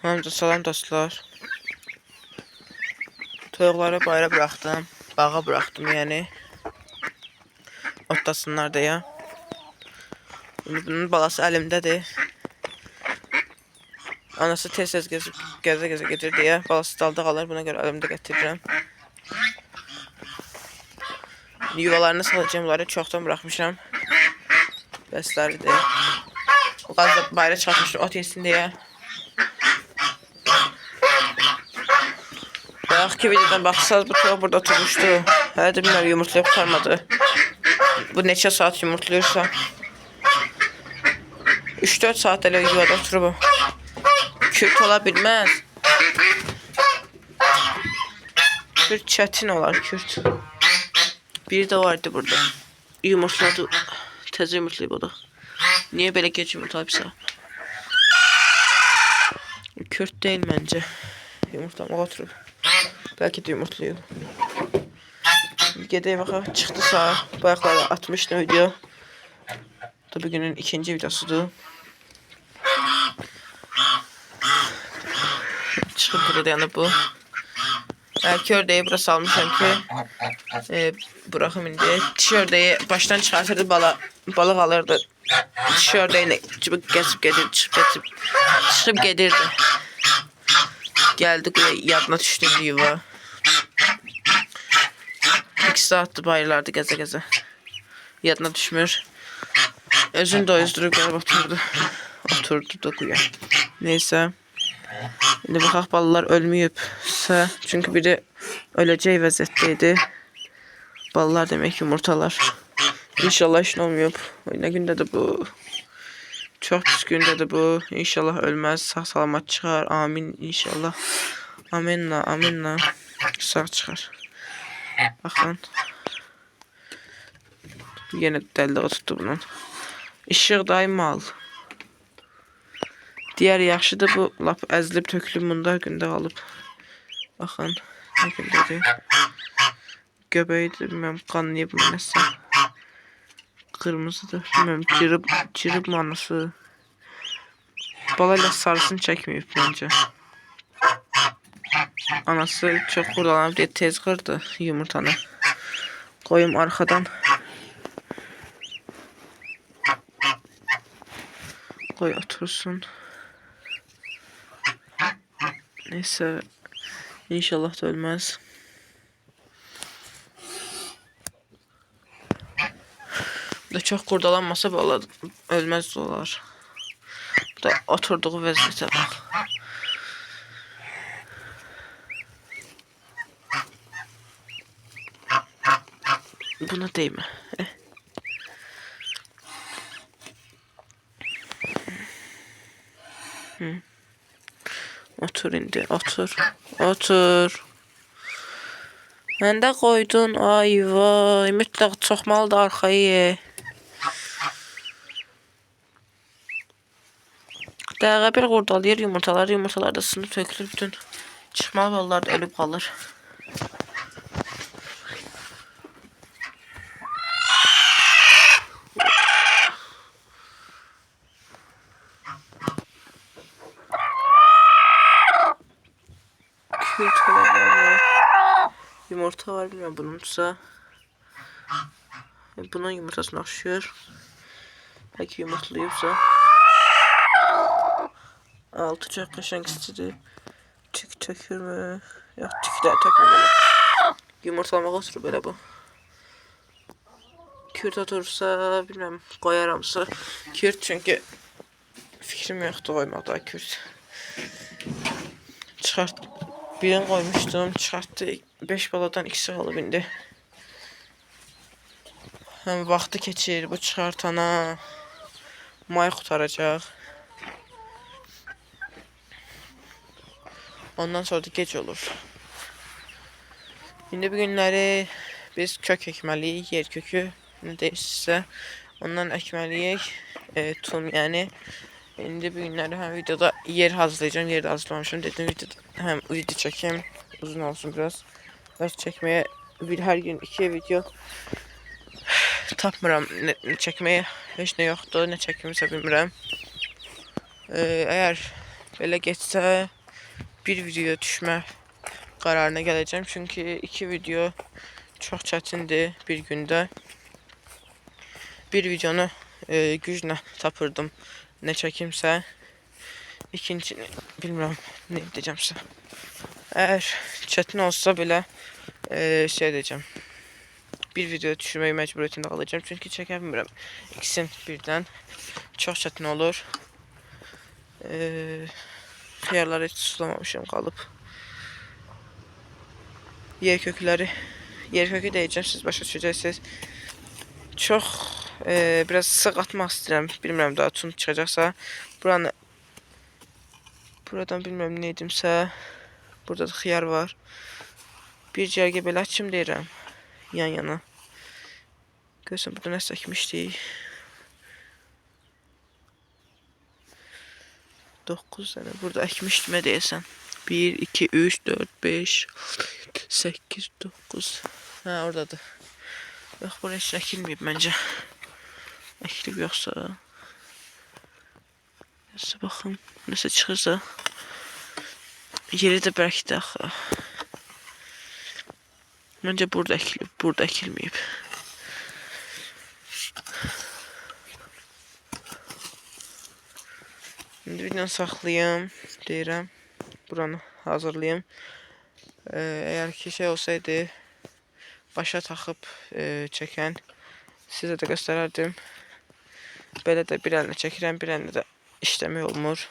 Hamza salam dostlar. Toyuqları bayra bıraktım. Bağa bıraktım yani. Otlasınlar diye. Bunun balası elimdedir. Anası tez geze getir diye. Balası dalda qalır. Buna göre elimde getiririm. Yuvalarını salacağım. Onları çoxdan bırakmışam. Bəsləridir. O qaz da bayra çıxartmışdır ot yesin diye. Bayaqki videodan baxsanız bu toyuq burada oturmuşdu. Hələ də bilmirəm yumurtlayıb qurtarmadı. Bu neçə saat yumurtlayırsa. 3-4 saat elə yuvada oturub. Kürt ola bilməz. Kürt çətin olar kürt. Biri də vardı burada. Yumurtladı. Təzə yumurtlayıb o da. Niyə belə gec yumurtlayıbsa? Kürt deyil məncə. Yumurtlamaq oturub. Bəlkə də yumurtlayıb. Gedək baxaq. Çıxdısa bayaqlarda atmışdım video. Bu bugünün ikinci videosudur. Çıxıb burada yəni bu. Kördəyi bura salmışam ki buraxım indi. Tişördeyi başdan çıxartırdı balıq alırdı. Tişördeyi gəzib gedirdi, çıxıb gedirdi. Gəldi yadına düşdü yuva. 2 saatdir bayırlardı gəzə. Yadına düşmür. Özünü də özdürüb gəlib oturdu da quya. Neysə. İndi baxaq balalar ölməyibsə, çünki biri öləcək vəziyyətdəydi. Balalar demək yumurtalar. İnşallah işin olmayıb. Nə gündədir bu? Çox pis gündədir bu. İnşallah ölməz, sağ salamat çıxar. Amin inşallah. Aminna. Sağ çıxar. Baxın. Yenə dəlliği tutdu bunun. İşıq daymal. Diğer yaxşıdır bu lap əzilib tökülüb bunda gündə qalıb. Baxın, nə gündədir. Göbəydir, bilməm qanlayıb mı nəsə. Qırmızıdır, bilməm cirib manası. Bala ilə sarısını çəkməyib məncə. Anası çox qurdalanıb deyə tez qırdı yumurtanı. Qoyum arxadan. Qoy otursun. Neyse. İnşallah da ölmez. Bu da çok kurdalanmasa böyle ölmez olar. Bu da oturduğu vəziyyətə bax. Buna değme. Otur indi, otur. Məndə qoydun, ay vay, mütləq çoxmalıdır arxayı. Dəqiqə bir qurdalayır yumurtalar da sınıb tökülür bütün. Çıxmalı ballar da ölüb qalır. Yumurta var bilmiyorum bununsa. Bunun yumurtasına oxşuyur. Belki yumurtlayıbsa. Altı çox qəşəng istidir. Tük tökür mü? Yox, tüklər tökmür. Yumurtalamaq oturub belə bu. Kürt otursa bilmem qoyaramsa. Kürt çünkü fikrim yoxdur qoymaqda kürt. Çıxart. Birini koymuştum, çıxartdı. 5 baladan ikisi qalıb indi. Həm vaxtı keçir bu çıxartana. May qutaracaq. Ondan sonra da gec olur. İndi bu günləri biz kök ekməliyik, yer kökü. Nə deyirsinizsə. Ondan ekməliyik. Tum yəni. İndi bu günləri həm videoda yer hazırlayacağım. Yer də hazırlamışım. Dedim videoda həm video çəkeyim. Uzun olsun biraz. Bəs çəkməyə hər gün 2 video tapmıram. Çəkməyə heç nə yoxdur. Nə çəkimsə bilmirəm. Əgər belə geçsə bir video düşmə kararına gələcəm. Çünki 2 video çox çətindir bir gündə. Bir videonu güclə tapırdım nə çəkimsə. İkincini bilmirəm nə edəcəmsə. Əgər çətin olsa belə şey edəcəm. Bir video düşürməyə məcburiyyətində qalacağım. Çünki çəkə bilmirəm ikisini birdən. Çox çətin olur. Xiyarları heç sulamamışım qalıb. Yer kökü deyəcəm, siz başa düşəcəksiniz. Çox biraz sığ atmaq istəyirəm. Bilmirəm daha tun çıxacaqsa. Buradan bilmirəm nə edimsə. Burada da xiyar var. Bir cərgə belə açım deyirəm. Yan yana. Görürsən burada nəsə əkmişdik. 9 tane burada əkmişdim deyəsən. 1, 2, 3, 4, 5, 8, 9. Ha oradadır. Yox buraya heç əkilməyib məncə. Əkilib yoxsa. Nəsə baxın. Nəsə çıxırsa. Yeri də bərkdir axı. Məncə burada əkilib. Burada əkilməyib. Şimdi videonu saxlayım deyirəm. Buranı hazırlayım. Eğer ki şey olsaydı başa taxıb çəkən sizə də göstərərdim. Belə də bir əlinə çəkirəm, bir əlinə də işləmək olmur.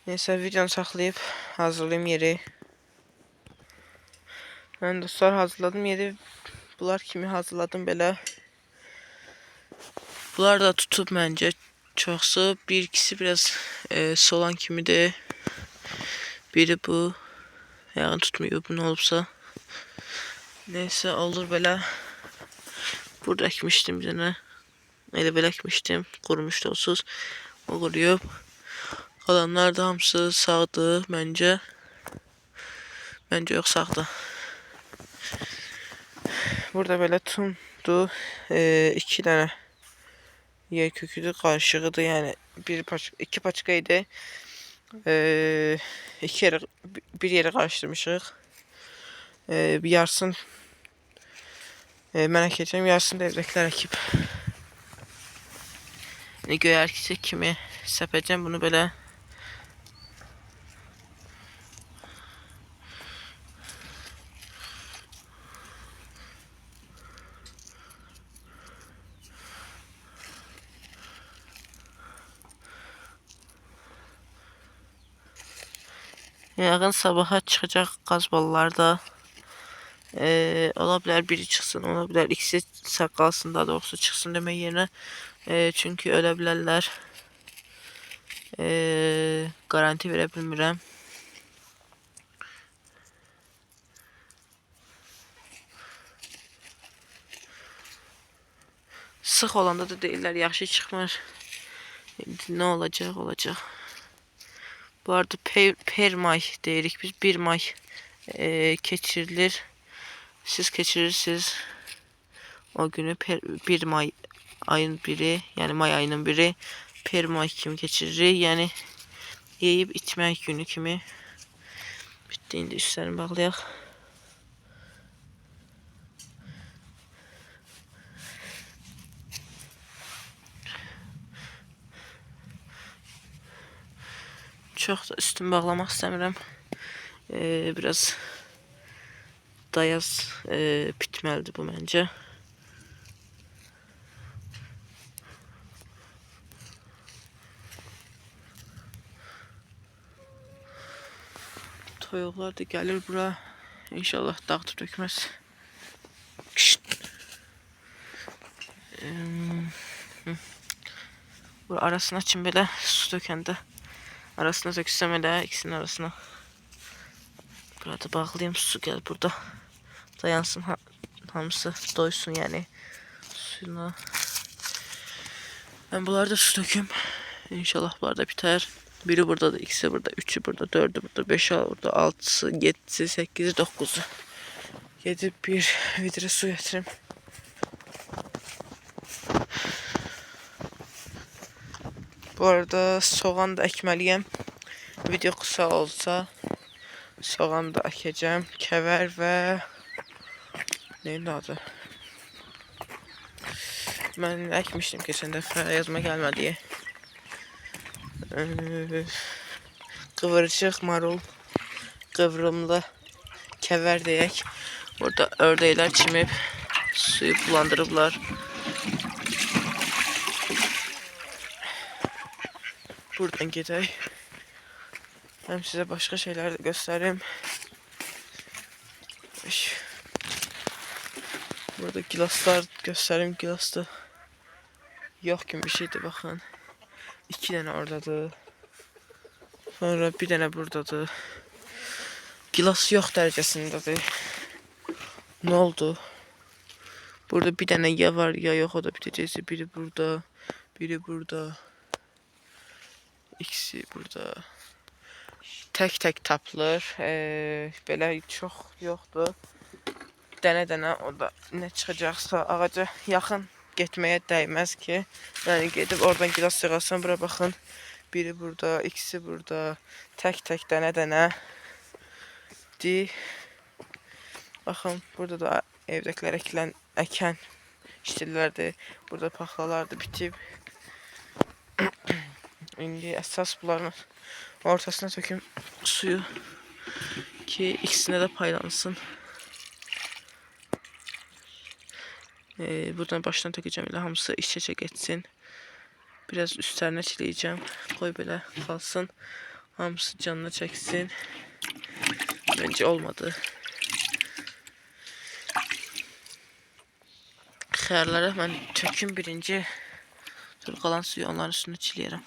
Neysə videonu saxlayıb hazırlayım yeri. Mən dostlar hazırladım yeri. Bunlar kimi hazırladım belə. Bunlar da tutub məncə çoxsu. Bir ikisi biraz solan kimidir. Biri bu. Yağın tutmuyor bu ne olursa. Neyse olur belə. Burada əkmişdim bir dənə. Elə belə əkmişdim. Qurumuşdu onsuz. O quruyub. Qalanlar da hamısı sağdır məncə. Məncə yox sağdır. Burada belə tumdu. 2 dənə yer köküdür, qarışığıdır. Yəni iki paçka idi. Bir yere qarışdırmışıq. Yarısın mən əkəcəm, yarısını da evdəkilər əkib. Göyərkisi kimi səpəcəm bunu belə. Yağın sabaha çıxacaq qaz balları da. Ola bilər biri çıxsın, ola bilər ikisi qalsın, daha doğrusu çıxsın demək yerinə. Çünki ölə bilərlər. Garanti verə bilmirəm. Sıx olanda da deyirlər yaxşı çıxmır. Nə olacaq, olacaq. Bu arada per may deyirik biz. 1 may keçirilir. Siz keçirirsiniz o günü 1 may ayın biri, yani may ayının biri per may kimi keçiririk. Yəni yeyib içmək günü kimi. Bitdi, indi üstlərini bağlayaq. Çox da üstünü bağlamaq istəmirəm. Biraz dayaz bitməlidir bu məncə. Toyuqlar da gəlir bura. İnşallah dağıtıb dökməz. Bu arasına açın belə su dökəndə. Arasına döksəm elə ikisinin arasına. Burada bağlayayım, su gel burada. Dayansın hamısı doysun yani suyuna. Ben bunları da su döküm. İnşallah bunlar da biter. Biri burada da, ikisi burada, üçü burada, dördü burada, beşi burada, altısı, yedisi, sekizi, dokuzu. Gidip bir vidre su getireyim. Bu arada soğan da ekmeliyim. Video kısa olsa soğan da ekeceğim. Kever ve neyin adı? Ben ekmiştim geçen defa, yazma gelmedi. Kıvırcık marul, kıvrımlı kever deyək. Burada ördəklər çimib suyu bulandırıblar. Buradan gedək. Hem size başka şeyler de göstereyim. Burada gilaslar göstereyim. Gilasda yok gibi bir şeydi, bakın. 2 tane oradadır. Sonra bir tane buradadır. Gilas yok derecesinde. Ne oldu? Burada bir tane ya var ya yok, o da bitecekse. Biri burada, biri burada. İkisi burada. Tek tapılır. Belə çox yoxdur. Dənə o da nə çıxacaqsa ağaca yaxın getməyə dəyməz ki. Yəni gedib oradan gilas yığarsan. Bura baxın. Biri burada, ikisi burada. Tek dənə. Baxın, burada da evdəkilər əkən işçilərdir. Burada paxlalardır bitib. İndi əsas bunların ortasına töküm suyu ki ikisine de paylansın. Buradan baştan tökeceğim, elə hamısı iç-içə geçsin. Biraz üstlerine çileyeceğim. Koy belə kalsın. Hamısı canına çeksin. Bence olmadı. Xəyarlara mən töküm birinci. Sonra qalan suyu onların üstüne çileyirəm.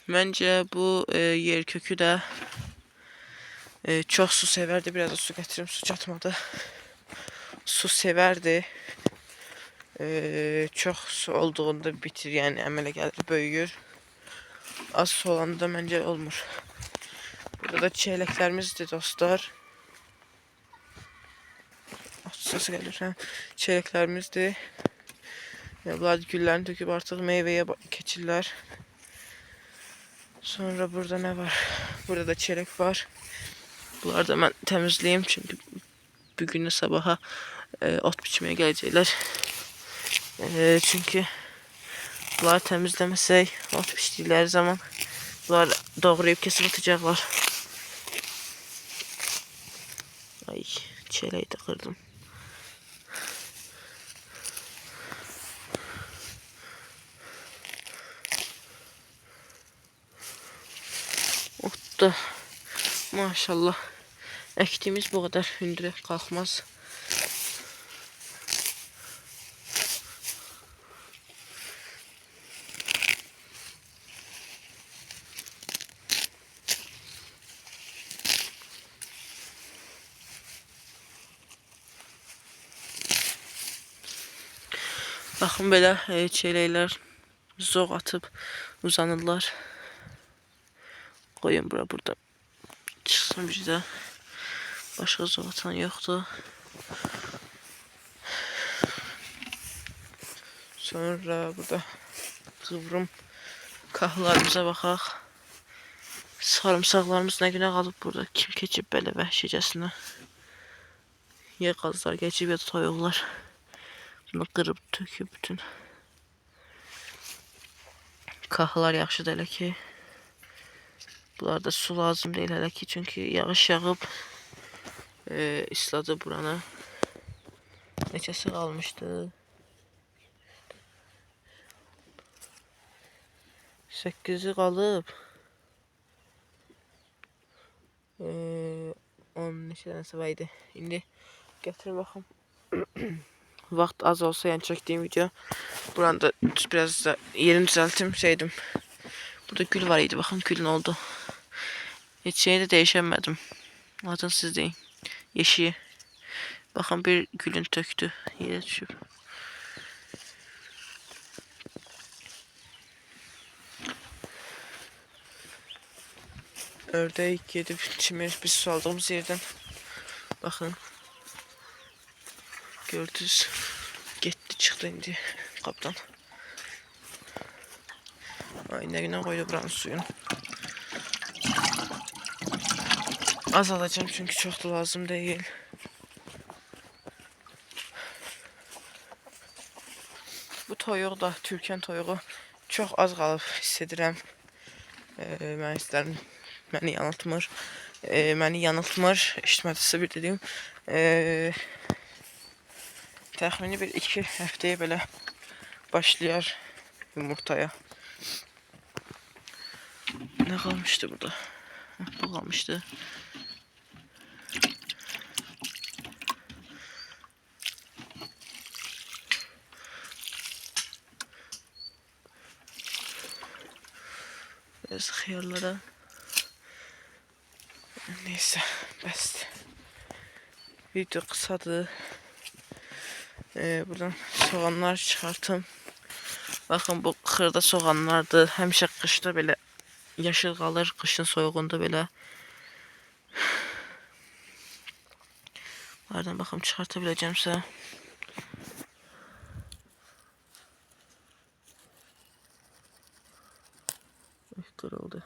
Bence bu yer kökü de çok su severdi. Biraz da su getireyim, su çatmadı. Su severdi. Çok su olduğunda bitir, yani əmələ gəlir, böyüyür. Az su olanda bence olmur. Burada da çeyrəklərimizdir dostlar. Sesi gelir ha. Çeyrəklərimizdir. Bunlar güllərini töküb artıq meyveye keçirlər. Sonra burada ne var? Burada da çeyrek var. Bunları da ben temizleyeyim çünkü bugün sabaha ot biçmeye gelecekler. Çünkü bunları temizlemesek ot biçtikleri zaman bunlar doğrayıp kesip atacaklar. Ay, çeyreği de kırdım. Otda maşallah ektiğimiz bu kadar hündüre kalkmaz. Baxın belə çeyrəklər zoğ atıp uzanırlar. Koyun burada çıxsın bir də. Başqa zoğ atan yoxdur. Sonra burada kıvrım kahlarımıza baxaq. Sarımsaqlarımız nə günə qalıb burada. Kim keçib belə vəhşicəsinə. Ya qazlar keçib ya da toyuqlar. Bunu qırıb töküb bütün. Kahlar yaxşıdır elə ki. Bunlarda su lazım değil hele ki, çünkü yağış yağıb isladı buranı. Neçəsi qalmışdı? 8'i qalıb. 10 neçə dənəsi var idi. İndi gətirin baxım. Vaxt az olsa, yani çektiğim video. Buranda biraz da yerini düzelttim, şeydim. Burada gül var idi, bakın gülün oldu. Hiç şeyi de değişemedim. Adını siz deyin. Yeşiği. Bakın bir gülün töktü. Yere düşüp. Ördək gedib çimir biz su aldığımız yerdən. Baxın. Gördünüz. Getdi çıxdı indi qapdan. Ay nə günə qoydu buranın suyunu. Az alacağım çünkü çok da lazım değil. Bu toyuq da Türkən toyuğu çok az qalıb hiss edirəm. Mən istərəm məni yanıltmır. Məni yanıltmır. İşitmədisə bir dediyim. Təxmini bir 2 həftəyə belə başlayar yumurtaya. Ne kalmıştı burada? Bu kalmıştı. Biraz xiyarlara. Neyse, bəsdir. Video kısadır. Buradan soğanlar çıkartım. Bakın bu xırda soğanlardır. Həmişə qışda belə yaşıl qalır, qışın soyuğunda belə. Bunlardan baxım çıxarta biləcəmsə. Oldu.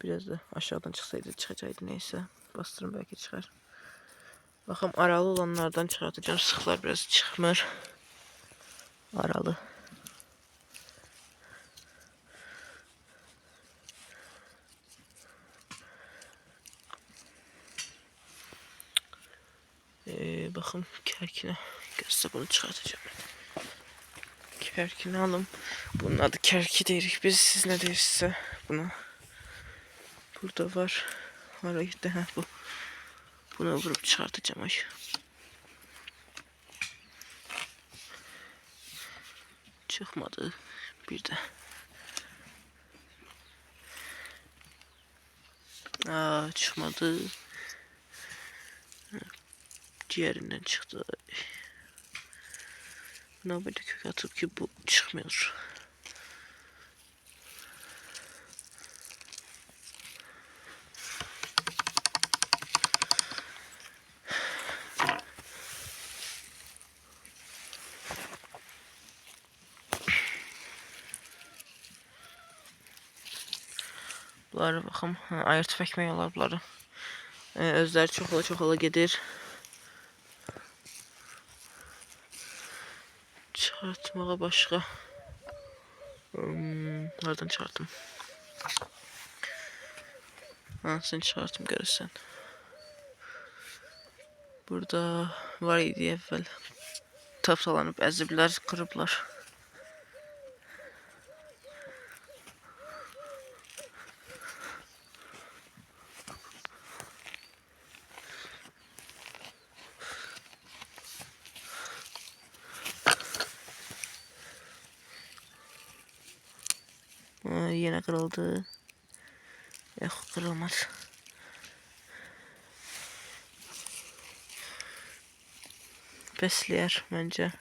Biraz da aşağıdan çıksaydı çıkacaktı, neyse. Bastırın belki çıkar. Bakın aralı olanlardan çıkartacağım. Sıklar biraz çıkmır. Aralı. Bakın kerkine. Gözde bunu çıkartacağım. Kerkini alım. Bunun adı kerki deyirik biz. Siz ne deyirsiniz buna? Burada var. Ara gitti ha bu. Bunu vurup çıkartacağım ay. Çıkmadı. Bir de. Çıkmadı. Diğerinden çıktı. Buna böyle kök atıp ki bu çıkmıyor. Bunları baxım, ayırtıb ekmək olar bunları. Özləri çoxala gedir. Çıxartmağa başqa. Nereden çıxartım? Hansını çıxartım görürsən. Burada var idi əvvəl. Tapsalanıb əziblər, qırıblar. Yine kırıldı. Yok, kırılmaz. Besleyer bence.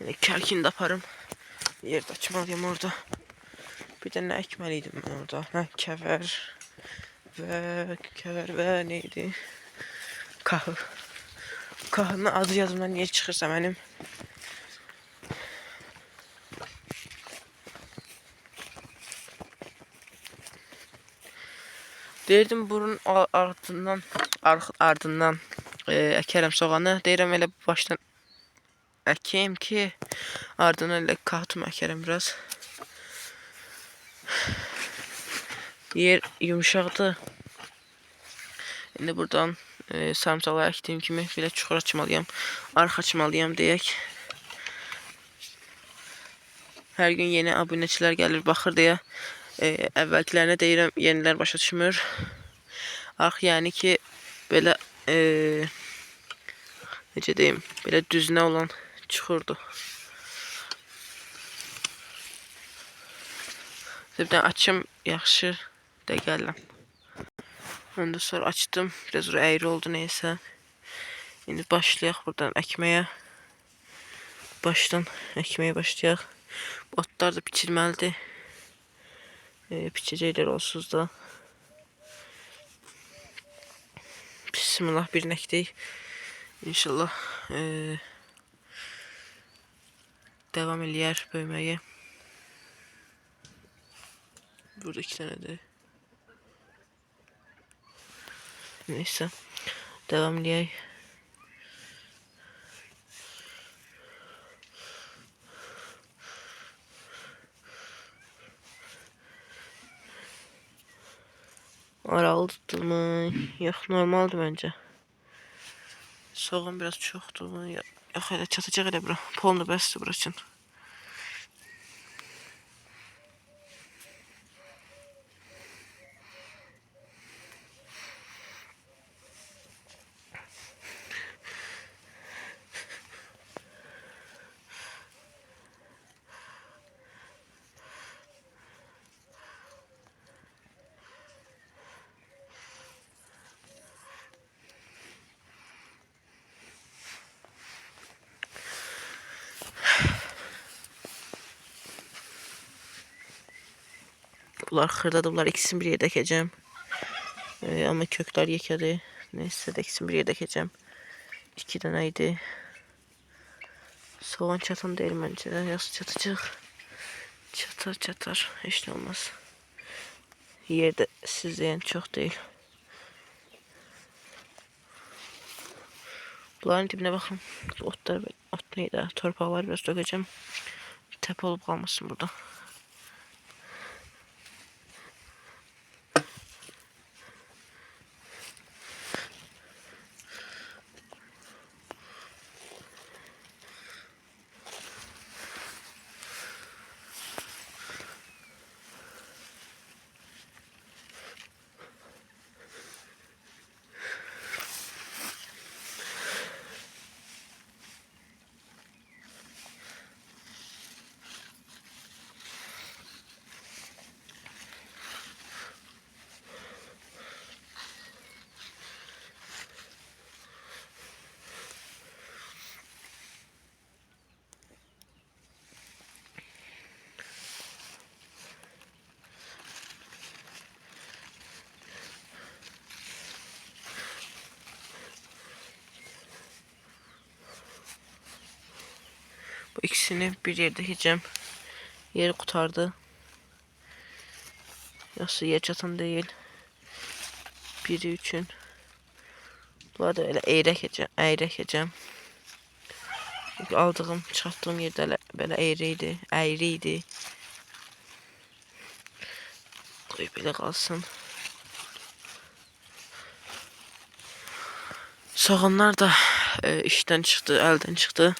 Yine kerkini de yaparım. Yerde açmalıyım orada. Bir de ne ekmeliydim ben orada. Ha, kever ve neydi? Kahı. Kahının adı yazımdan niye çıkırsa benim. Deyirdim burun ardından əkərəm soğanı. Deyirəm elə başdan əkeyim ki ardından elə kahtımı əkərəm biraz. Yer yumuşaqdır. İndi buradan sarımsağı əkdiyim kimi belə çuxur açmalıyam. Arxa açmalıyam deyək. Hər gün yeni abunəçilər gəlir, baxır deyə. Əvvəlkilərinə deyirəm, yenilər başa düşmür. Yəni ki, belə necə deyim, belə düzünə olan çuxurdur. Bir açım yaxşı da gələm. Ondan sonra açdım, biraz əyri oldu neysə. İndi başlayaq buradan əkməyə. Başdan əkməyə başlayaq. Bu otlar da biçilməlidir. Piçəcəklər onsuz da. Bismillah bir nəkdik. İnşallah devam eləyər böyüməyə. Burada 2 dənədir. Neyse. Devam eləyək. Aralı tuttu mu? Yox, normaldır bence. Soğan biraz çoxdur mu? Yox, elə çatacaq elə bura. Polnu bəsdir bura üçün. Bunlar xırdadır, bunlar ikisini bir yerdə əkəcəm. Ama kökler yekədir. Neyse, ikisini bir yerdə əkəcəm. 2 dənə idi. Soğan çatan deyil məncə. Yaxşı çatacaq. Çatar. Heç nə olmaz. Yerde sizləyən çox deyil. Bunların dibine bakın. Ot neydi? Torpaqları biraz dökəcəm. Təpə olub qalmasın burada. Bu ikisini bir yerde yiyeceğim. Yeri kurtardı. Nasıl yer çatan değil. Biri üçün. Bu arada öyle eğrek yiyeceğim. Çünkü aldığım, çıxartdığım yerdə belə əyriydi. Qoy belə qalsın. Soğanlar da işten çıktı, elden çıktı.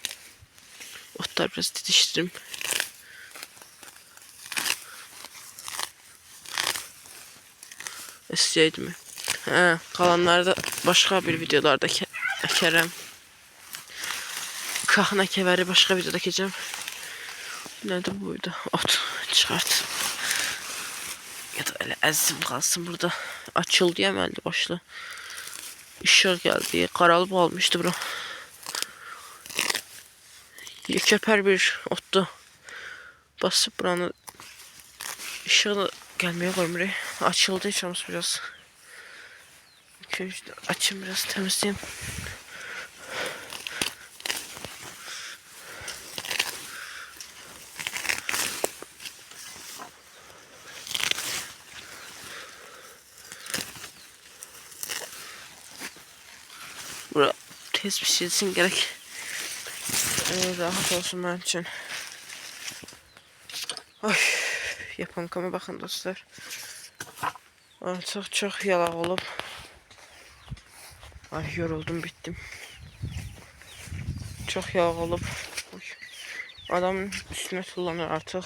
Otlar biraz didiştirim. İstəyəydi mi? Kalanları da başka bir videolarda əkərəm. Kaxına kəvəri başka videoda əkəcəm. Nerede buydu? Ot çıxart. Ya da öyle əzim qalsın burada. Açıldı ya əməlli başlı. İşıq geldi. Qaralıb almışdı bura. Köpər bir otdu. Basıb buranı ışığı gelmeye koymuyor. Açıldı içimiz biraz. Açayım biraz, temizleyeyim. Bura tez pişirsin gerek. Rahat olsun benim için. Ay, yapankama bakın dostlar. Artık çok yalaq olub. Ay, yoruldum, bittim. Çok yağ olub. Adamın üstüne tullanır artık.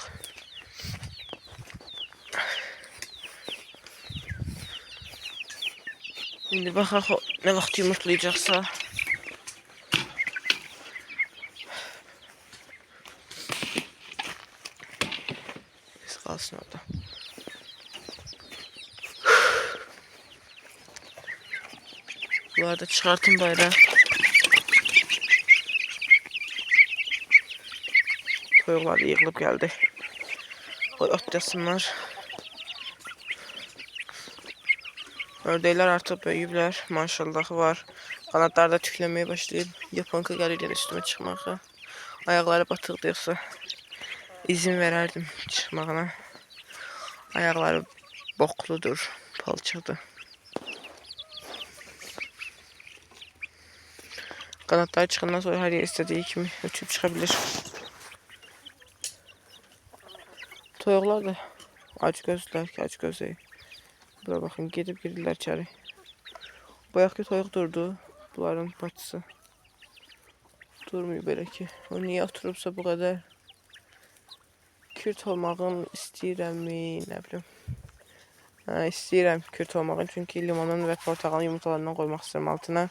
Şimdi baxaq ne vaxt yumurtlayacaqsa. Biz qalsın orada. Bunları da çıxartın bayrağı. Toyuqlar yığılıb gəldi. Qoy ot yasınlar. Ördəklər artıq böyüyüblər. Maşallahı var. Qanadları da tüklənməyə başlayıb. Yaponka gəlir yenə üstümə çıxmağa. Ayaqları batıqdırsa izin verərdim çıxmağına. Ayaqları bokludur, palçıqdır. Qanadları çıxandan sonra hər yer istədiyi kimi uçub çıxa bilir. Toyuqlar da acgözdülər ki, acgözdür. Bura baxın, gedib girirlər içəri. Bayaqki toyuq durdu, bunların bacısı. Durmuyor belə ki. O niyə oturubsa bu qədər? Kürt olmağın istəyirəmmi, nə bilim. İstəyirəm kürt olmağın, çünki limonun və portağalın yumurtalarından qoymaq istəyirəm altına.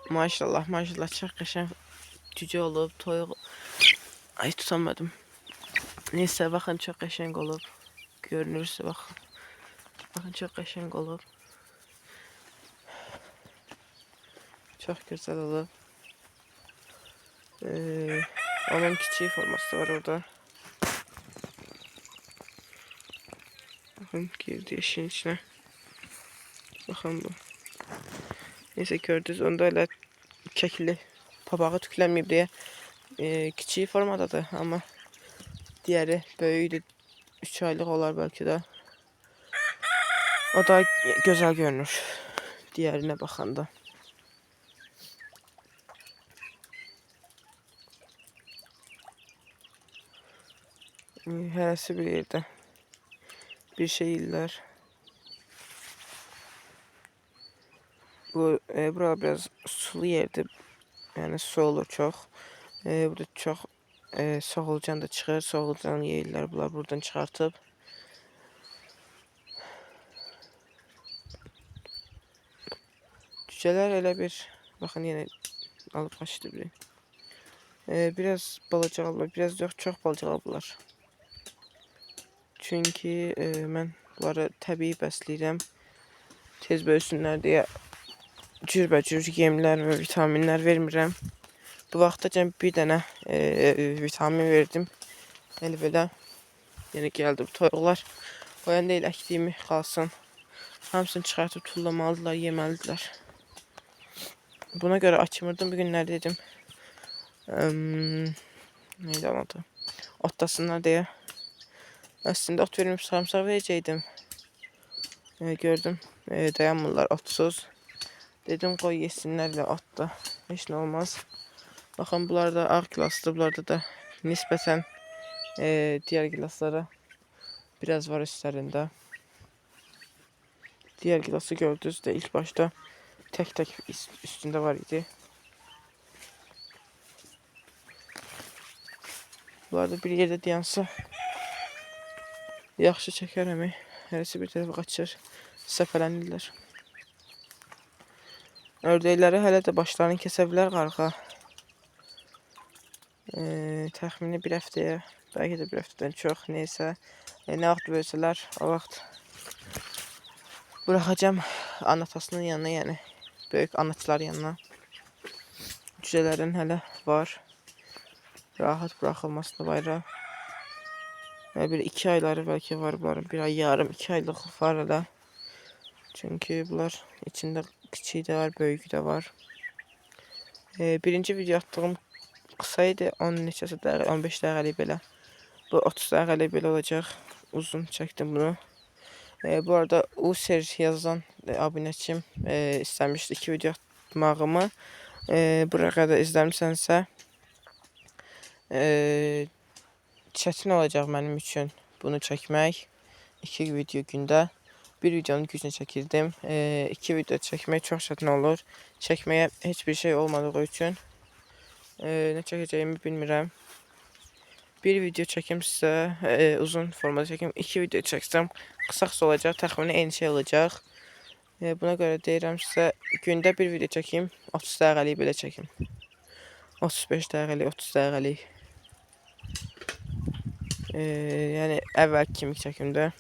Maşallah, maşallah, çox qəşəng cücə olub, toyuq. Ay, tutamadım. Neysə, baxın, çox qəşəng olub. Görünürsə, baxın. Baxın, çox qəşəng olub. Çox gözəl olub. Onun kiçik forması var orada. Bakın, girdi yeşilin içine. Bakın bu. Neyse, gördünüz, onda elə kəkli papağı tüklənməyib deyə kiçik formadadır, amma diğeri böyüydü. 3 aylık olar belki de. O da güzel görünür diğerine baxanda. Hərəsi bir yerdə bir şey yeyirlər. Bura biraz sulu yerdir. Yani su olur çox. Burada çox soğulcan da çıxır. Soğulcan yeyirlər bunlar buradan çıxartıb. Cücələr elə bir, baxın yenə alıb qaçdı biri. Biraz balacalar, biraz yox, çox balacalar. Çünki mən bunları təbii bəsləyirəm. Tez böyüsünlər deyə cürbəcür yemlər və vitaminlər vermirəm. Bu vaxtacan bir dənə vitamin verdim. Elə belə yenə gəldi bu toyuqlar. Qoyan deyil, əkdiyimi qalsın. Hamısını çıxartıb tullamalıdırlar, yeməlidirlər. Buna görə açmırdım. Bugün nə dedim? Neydi anladı? Otlasınlar deyə. Əslində ot verməyib sarımsaq verəcəkdim. Gördüm dayanmırlar otsuz. Dedim qoy yesinlər ilə otda. Heç nə olmaz. Baxın, bunlar da ağ gilasdır. Bunlarda da nisbətən diğer gilaslara biraz var üstlərində. Diğer gilası gördünüz de ilk başta tek üstünde var idi. Bunlar da bir yerdə dayansa yaxşı çəkərəm. Hərəsi bir tərəfə qaçır, səpələnirlər. Ördəkləri hələ də başlarını kəsə bilər qarğa. Təxmini bir həftəyə, bəlkə də bir həftədən çox, neysə. Nə vaxt böyüsələr, o vaxt bıraxacağım anatasının yanına, yəni böyük anaçılar yanına. Cücələrin hələ var. Rahat bırakılmasına bayrağı. Bir 2 ayları belki var bunların. 1 ay yarım, 2 aylık var hələ. Çünkü bunlar içinde küçüğü de var, böyüğü de var. Birinci video attığım kısaydı. 10 neçəsi dəqiqə, 15 dəqiqəlik belə. Bu 30 dəqiqəlik belə olacaq. Uzun çəkdim bunu. Bu arada User yazan abunəçim istəmişdi 2 video atmağımı. Buraya qədər izləmisənsə çətin olacaq mənim üçün bunu çəkmək. 2 video gündə. Bir videonun gücünə çəkirdim. 2 video çəkmək çox çətin olur. Çəkməyə heç bir şey olmadığı üçün nə çəkəcəyimi bilmirəm. Bir video çəkim sizə uzun formada çəkim. 2 video çəksəm qısa olacaq. Təxminən eyni şey olacaq. Buna görə deyirəm sizə gündə bir video çəkim. 30 dəqiqəlik belə çəkim. 35 dəqiqəlik, 30 dəqiqəlik. Yəni əvvəl kimi çəkimdə.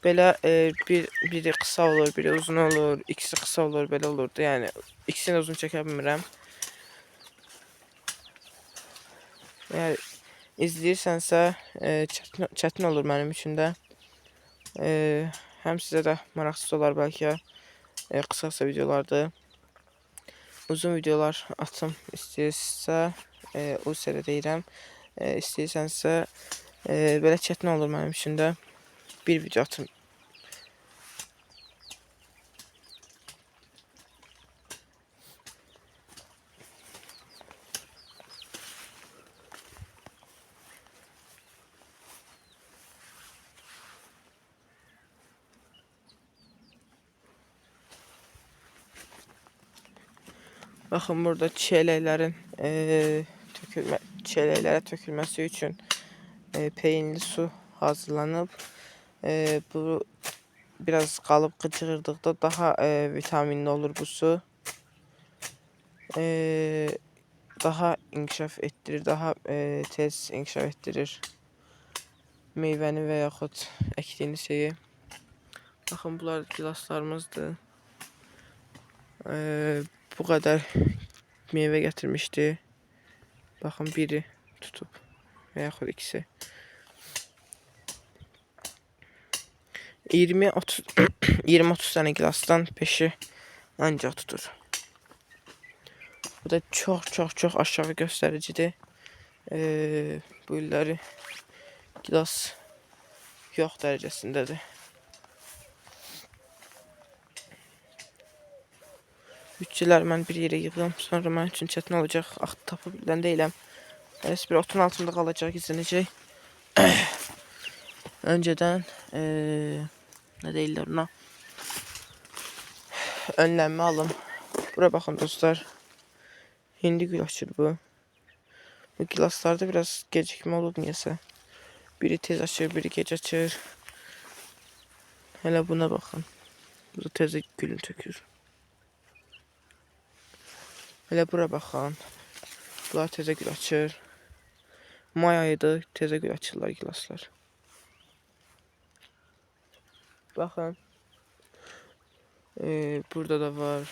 Belə biri qısa olur, biri uzun olur, ikisi qısa olur, belə olurdu. Yəni ikisini uzun çəkə bilmirəm. Yəni izləyirsənsə çətin olur mənim üçün də. Həm sizə də maraqsız olar bəlkə. Qısa videolardır. Uzun videolar atım istəyirsə, o sizə deyirəm. İstəyirsənsə, belə çətin olur mənim üçün də. Bir video atım. Baxın, burada çiyələklərin çiyələklərə tökülməsi üçün peynirli su hazırlanıb. Bu biraz qalıb qıcırdıqda daha vitaminli olur bu su. Daha inkişaf etdirir, daha tez inkişaf etdirir meyvəni və yaxud əkdiyiniz şeyi. Baxın, bunlar gilaslarımızdır. Bu qədər meyvə gətirmişdi. Baxın, biri tutub və yaxud ikisi. 20-30 tane gilasdan 5'i ancaq tutur. Bu da çox aşağı göstəricidir. Bu illəri gilas yox dərəcəsindədir. Bütçələr mən bir yerə yığım, sonra mənim üçün çətin olacaq. Tapa bilən deyiləm. Eləsi bir otun altında qalacaq, gizlənəcək. Öncədən nə deyirlər buna? Önlənmə alım. Bura baxın dostlar. Hindi gül açır bu. Bu gilaslarda biraz gecikmə olub niyəsə. Biri tez açır, biri gec açır. Hələ buna baxın. Bu da təzə gülün tökür. Hələ bura baxın. Bunlar təzə gül açır. May ayıdır, təzə gül açırlar gilaslar. Baxın. Burada da var.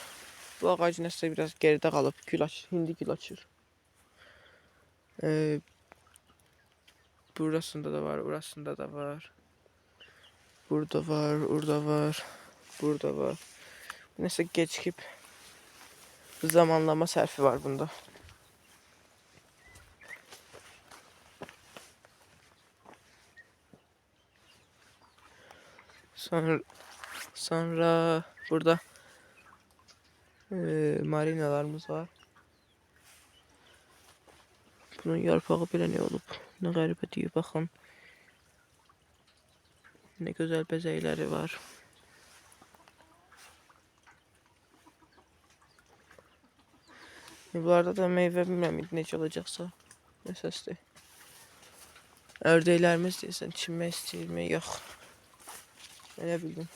Bu ağac nəsə biraz geridə qalıb. Gül açır, hindi gül açır. Burasında da var, orasında da var. Burada var, orada var. Burada var. Nəsə gecikib zamanlama sərfi var bunda. Sonra burada marinalarımız var. Bunun yarpağı belə ne olub? Nə qəribə deyir, baxın. Ne gözəl bəzəkləri var. Bunlarda da meyvə bilmirəm necə olacaqsa. Nə səsdir? Ördəklərimiz deyəsən çinmək istəyirmi? Yox. Elə bildim.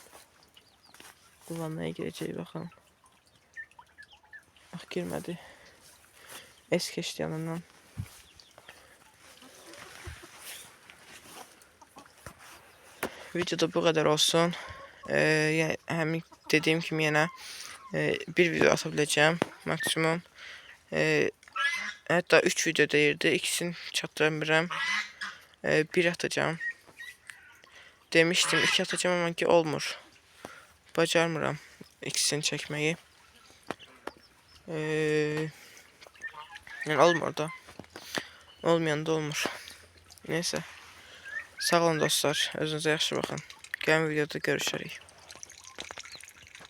Kullanmaya girəcək, baxın. Bax, girmədi. Es keçdi yanından. Videoda bu kadar olsun. Yəni, həmin dediyim kimi yenə bir video ata biləcəm maksimum. Hətta 3 video deyirdi. İkisini çatdıra bilmirəm. Bir atacağım. Demiştim 2 atacağım ama ki olmur. Bacarmıram ikisini çəkməyi. Yəni olmur da. Olmayan da olmur. Neyse. Sağ olun dostlar. Özünüze yaxşı baxın. Gələn videoda görüşərik.